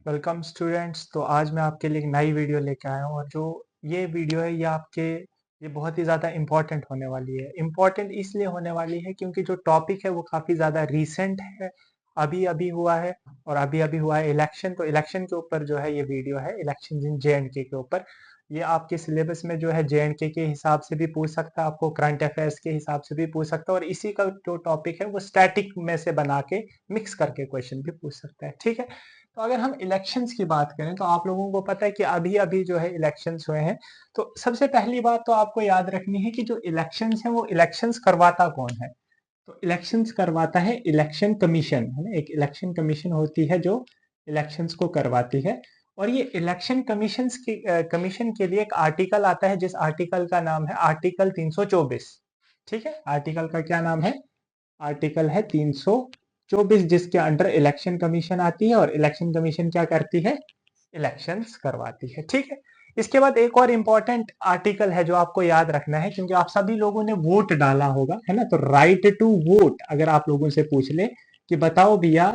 Welcome students. तो आज मैं आपके लिए एक नई वीडियो लेके आया हूँ और जो ये वीडियो है ये बहुत ही ज़्यादा इम्पोर्टेंट होने वाली है। इम्पोर्टेंट इसलिए होने वाली है क्योंकि जो टॉपिक है वो काफ़ी ज़्यादा रीसेंट है, अभी अभी हुआ है और अभी अभी हुआ है इलेक्शन। तो इलेक्शन के ऊपर जो है ये वीडियो है, इलेक्शन इन JNK के ऊपर। ये आपके सिलेबस में जो है JNK के हिसाब से भी पूछ सकता है, आपको करंट अफेयर्स के हिसाब से भी पूछ सकता है और इसी का जो टॉपिक है वो स्टैटिक में से बना के मिक्स करके क्वेश्चन भी पूछ सकता है। ठीक है, तो अगर हम इलेक्शंस की बात करें तो आप लोगों को पता है कि अभी अभी जो है इलेक्शंस हुए हैं। तो सबसे पहली बात तो आपको याद रखनी है कि जो इलेक्शंस हैं वो इलेक्शंस करवाता कौन है। तो इलेक्शंस करवाता है इलेक्शन कमीशन, है ना। एक इलेक्शन कमीशन होती है जो इलेक्शंस को करवाती है। और ये इलेक्शन कमीशन के लिए एक आर्टिकल आता है, जिस आर्टिकल का नाम है आर्टिकल 324। ठीक है, आर्टिकल का क्या नाम है? आर्टिकल है 324, जिसके अंडर इलेक्शन कमीशन आती है और इलेक्शन कमीशन क्या करती है? इलेक्शंस करवाती है। ठीक है, इसके बाद एक और इंपॉर्टेंट आर्टिकल है जो आपको याद रखना है, क्योंकि आप सभी लोगों ने वोट डाला होगा, है ना। तो राइट टू वोट अगर आप लोगों से पूछ ले कि बताओ भैया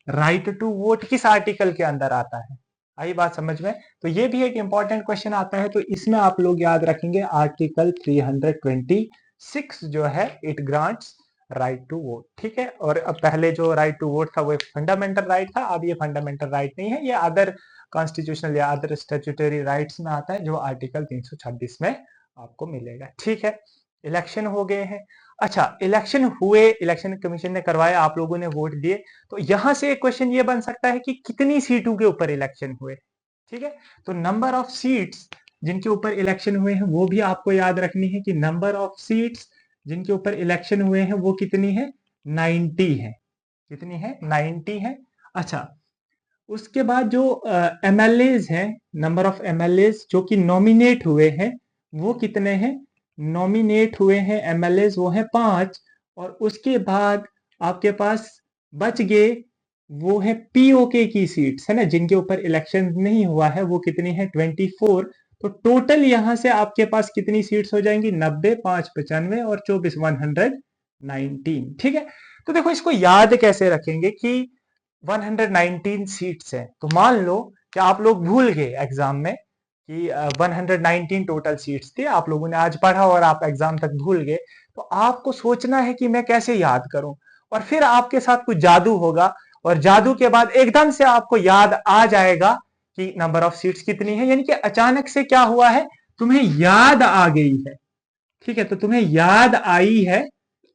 राइट टू वोट किस आर्टिकल के अंदर आता है, आई बात समझ में? तो ये भी एक इंपॉर्टेंट क्वेश्चन आता है। तो इसमें आप लोग याद रखेंगे आर्टिकल 326 जो है, it grants right to vote. ठीक है, और अब पहले जो राइट टू वोट था वो एक फंडामेंटल राइट था, अब ये फंडामेंटल राइट नहीं है, ये अदर कॉन्स्टिट्यूशनल या अदर स्टैट्यूटरी राइट्स में आता है, जो आर्टिकल 326 में आपको मिलेगा। ठीक है, इलेक्शन हो गए हैं। अच्छा, इलेक्शन हुए, इलेक्शन कमीशन ने करवाया, आप लोगों ने वोट दिए। तो यहां से एक क्वेश्चन ये बन सकता है कि कितनी सीटों के ऊपर इलेक्शन हुए। ठीक है, तो नंबर ऑफ सीट्स जिनके ऊपर इलेक्शन हुए हैं वो भी आपको याद रखनी है कि नंबर ऑफ सीट्स जिनके ऊपर इलेक्शन हुए हैं वो कितनी है? 90 है। कितनी है? 90 है। अच्छा, उसके बाद जो एमएलएज हैं, नंबर ऑफ एमएलएज जो कि नॉमिनेट हुए हैं वो कितने हैं? नॉमिनेट हुए हैं एमएलएज वो हैं 5। और उसके बाद आपके पास बच गए वो है पीओके की सीट्स, है ना, जिनके ऊपर इलेक्शन नहीं हुआ है, वो कितनी है? 24। तो टोटल यहां से आपके पास कितनी सीट्स हो जाएंगी? 90, 5 95 और 24 119। ठीक है, तो देखो इसको याद कैसे रखेंगे कि 119 सीट्स हैं। तो मान लो कि आप लोग भूल गए एग्जाम में कि 119 टोटल सीट्स थी, आप लोगों ने आज पढ़ा और आप एग्जाम तक भूल गए। तो आपको सोचना है कि मैं कैसे याद करूं, और फिर आपके साथ कुछ जादू होगा और जादू के बाद एकदम से आपको याद आ जाएगा कि नंबर ऑफ सीट्स कितनी है। यानी कि अचानक से क्या हुआ है, तुम्हें याद आ गई है। ठीक है, तो तुम्हें याद आई है।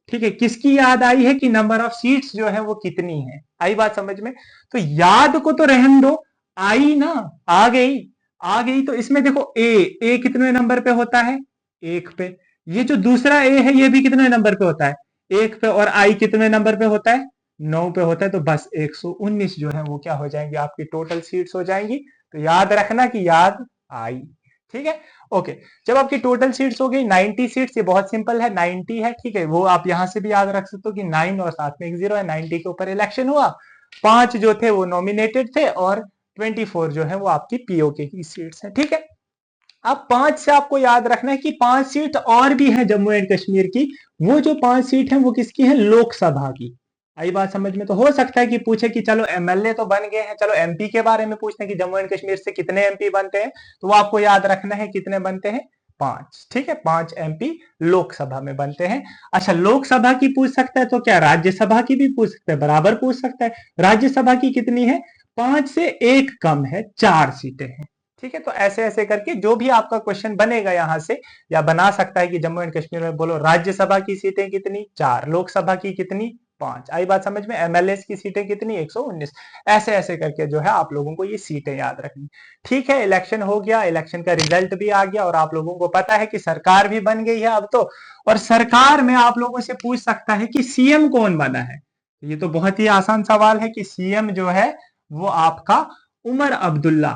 ठीक है, किसकी याद आई है कि नंबर ऑफ सीट्स जो है वो कितनी है। आई बात समझ में? तो याद को तो रहन दो, आई ना, आ गई। आ गई तो इसमें देखो ए कितने नंबर पे होता है? 1 पे। ये जो दूसरा ए है ये भी कितने नंबर पे होता है? 1 पे। और आई कितने नंबर पे होता है? 9 पे होता है। तो बस 119 जो है वो क्या हो जाएंगे? आपकी टोटल सीट्स हो जाएंगी। तो याद रखना कि याद आई। ठीक है, ओके। जब आपकी टोटल सीट्स हो गई 90 सीट्स, ये बहुत सिंपल है, 90 है। ठीक है, वो आप यहां से भी याद रख सकते हो कि 9 और साथ में एक 0 है। 90 के ऊपर इलेक्शन हुआ, 5 जो थे वो नॉमिनेटेड थे और 24 जो है वो आपकी पीओके की सीट्स है। ठीक है, अब 5 से आपको याद रखना है कि 5 सीट और भी है जम्मू एंड कश्मीर की। वो जो 5 सीट है वो किसकी है? लोकसभा की। आई बात समझ में? तो हो सकता है कि पूछे कि चलो एमएलए तो बन गए हैं, चलो एमपी के बारे में पूछते हैं कि जम्मू एंड कश्मीर से कितने एमपी बनते हैं। तो वो आपको याद रखना है कितने बनते हैं? 5। ठीक है, 5 एमपी लोकसभा में बनते हैं। अच्छा, लोकसभा की पूछ सकता है तो क्या राज्यसभा की भी पूछ सकता है? बराबर पूछ सकता है। राज्यसभा की कितनी है? 5 से 1 कम है, 4 सीटें हैं। ठीक है, तो ऐसे ऐसे करके जो भी आपका क्वेश्चन बनेगा यहां से, या बना सकता है कि जम्मू एंड कश्मीर में बोलो राज्यसभा की सीटें कितनी? 4। लोकसभा की कितनी? 5। आई बात समझ में? एमएलए की सीटें कितनी? 119। ऐसे ऐसे करके जो है आप लोगों को ये सीटें याद रखनी। ठीक है, इलेक्शन हो गया, इलेक्शन का रिजल्ट भी आ गया और आप लोगों को पता है कि सरकार भी बन गई है अब तो। और सरकार में आप लोगों से पूछ सकता है कि सीएम कौन बना है। ये तो बहुत ही आसान सवाल है कि सीएम जो है वो आपका उमर अब्दुल्ला,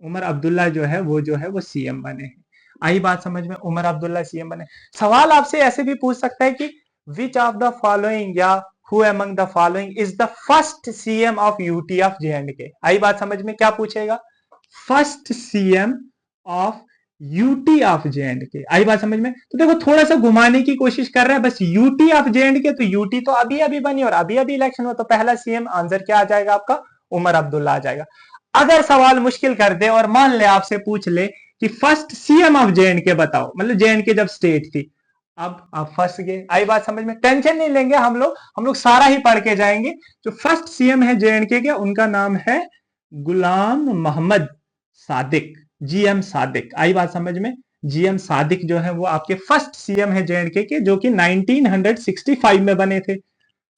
उमर अब्दुल्ला जो है वो सीएम बने हैं। आई बात समझ में? उमर अब्दुल्ला सीएम बने। सवाल आपसे ऐसे भी पूछ सकता है कि विच ऑफ द फॉलोइंग या who among the following is the first CM of UT of JNK। आई बात समझ में? क्या पूछेगा? First CM of UT of JNK। आई बात समझ में? तो देखो थोड़ा सा घुमाने की कोशिश कर रहा है बस, यूटी ऑफ JNK। तो यूटी तो अभी अभी बनी और अभी अभी इलेक्शन हुआ, तो पहला सीएम आंसर क्या आ जाएगा आपका? उमर अब्दुल्ला आ जाएगा। अगर सवाल मुश्किल कर दे और मान ले आपसे पूछ ले कि फर्स्ट सीएम ऑफ जेएंडके बताओ, मतलब जेएंडके जब स्टेट थी, अब आप फंस गए। आई बात समझ में? टेंशन नहीं लेंगे हम लोग सारा ही पढ़ के जाएंगे। जो फर्स्ट सीएम है जेएंडके के, उनका नाम है गुलाम मोहम्मद सादिक, जीएम सादिक। आई बात समझ में? जीएम सादिक जो है वो आपके फर्स्ट सीएम है जेएंडके के, जो कि 1965 में बने थे।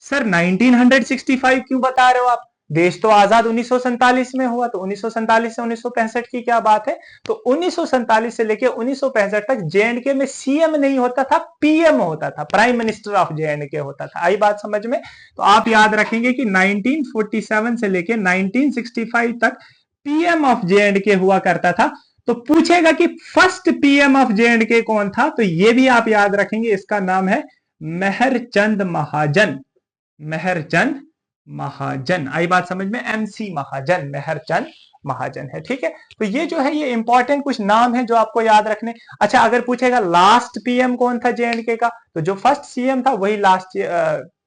सर 1965 क्यों बता रहे हो आप? देश तो आजाद 1947 में हुआ, तो 1947 से 1965 की क्या बात है? तो 1947 से लेके 1965 तक जेएंडके में सीएम नहीं होता था, पीएम होता था, प्राइम मिनिस्टर ऑफ जेएंडके होता था। आई बात समझ में? तो आप याद रखेंगे कि 1947 से लेके 1965 तक पीएम ऑफ जेएंडके हुआ करता था। तो पूछेगा कि फर्स्ट पीएम ऑफ जेएंडके कौन था, तो ये भी आप याद रखेंगे, इसका नाम है मेहरचंद महाजन। मेहरचंद महाजन। आई बात समझ में? एमसी महाजन, मेहरचंद महाजन है। ठीक है, तो ये जो है ये इंपॉर्टेंट कुछ नाम है जो आपको याद रखने। अच्छा, अगर पूछेगा लास्ट पीएम कौन था जेएंडके का, तो जो फर्स्ट सीएम था वही लास्ट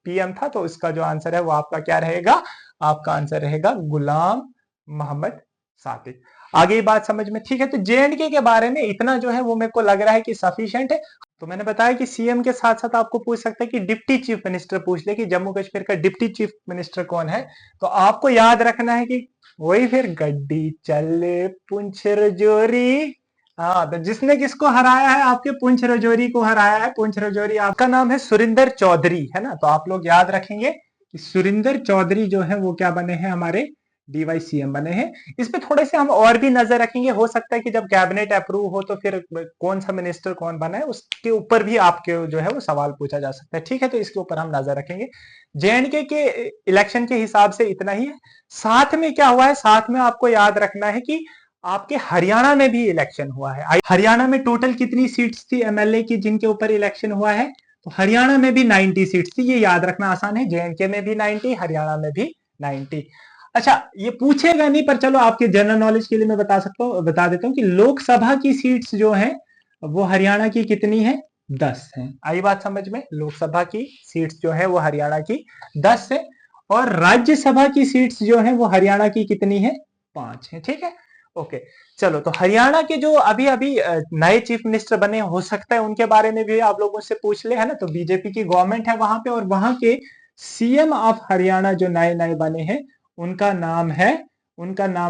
पीएम था। तो इसका जो आंसर है वो आपका क्या रहेगा? आपका आंसर रहेगा गुलाम मोहम्मद सादिक। आगे बात समझ में? ठीक है, तो जेएंडके के बारे में इतना जो है वो मेरे को लग रहा है कि सफिशिएंट है। तो मैंने बताया कि सीएम के साथ साथ आपको पूछ सकता है कि डिप्टी चीफ मिनिस्टर पूछ ले कि जम्मू कश्मीर का डिप्टी चीफ मिनिस्टर कौन है। तो आपको याद रखना है कि वही फिर गड्डी चले पुंछ रजौरी। हाँ, तो जिसने किसको हराया है? आपके पुंछ रजौरी को हराया है। पुंछ रजौरी, आपका नाम है सुरिंदर चौधरी, है ना? तो आप लोग याद रखेंगे कि सुरिंदर चौधरी जो है वो क्या बने हैं? हमारे डीवाई सीएम बने हैं। इस पे थोड़े से हम और भी नजर रखेंगे। हो सकता है कि जब कैबिनेट अप्रूव हो तो फिर कौन सा मिनिस्टर कौन बना है उसके ऊपर भी आपके जो है वो सवाल पूछा जा सकता है। ठीक है, तो इसके ऊपर हम नजर रखेंगे। जेएंडके के इलेक्शन के हिसाब से इतना ही है। साथ में क्या हुआ है? साथ में आपको याद रखना है कि आपके हरियाणा में भी इलेक्शन हुआ है। हरियाणा में टोटल कितनी सीट्स थी एमएलए की जिनके ऊपर इलेक्शन हुआ है? तो हरियाणा में भी 90 सीट्स थी। ये याद रखना आसान है, जेएंडके में भी 90, हरियाणा में भी 90। अच्छा, ये पूछेगा नहीं पर चलो आपके जनरल नॉलेज के लिए मैं बता देता हूं कि लोकसभा की सीट्स जो हैं वो हरियाणा की कितनी है? 10 है। आई बात समझ में? लोकसभा की सीट्स जो है वो हरियाणा की 10 है, और राज्यसभा की सीट्स जो है वो हरियाणा की कितनी है? 5 है। ठीक है, ओके। चलो, तो हरियाणा के जो अभी अभी नए चीफ मिनिस्टर बने, हो सकता है उनके बारे में भी आप लोगों से पूछ ले, है ना? तो बीजेपी की गवर्नमेंट है वहां पे, और वहां के सीएम ऑफ हरियाणा जो नए नए बने हैं उनका नाम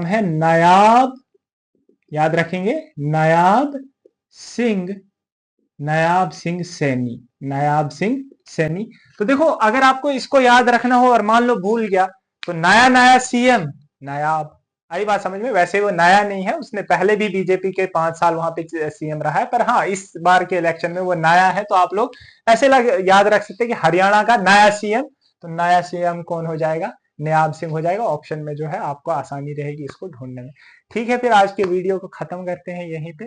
है नायाब, याद रखेंगे, नायाब सिंह, नायाब सिंह सैनी, नायाब सिंह सैनी। तो देखो, अगर आपको इसको याद रखना हो और मान लो भूल गया, तो नया नया सीएम नायाब। आई बात समझ में? वैसे वो नया नहीं है, उसने पहले भी बीजेपी के 5 साल वहां पे सीएम रहा है, पर हाँ इस बार के इलेक्शन में वो नया है। तो आप लोग ऐसे याद रख सकते हैं कि हरियाणा का नया सीएम, तो नया सीएम कौन हो जाएगा? नायाब सिंह हो जाएगा। ऑप्शन में जो है आपको आसानी रहेगी इसको ढूंढने में। ठीक है, फिर आज के वीडियो को खत्म करते हैं यहीं पे।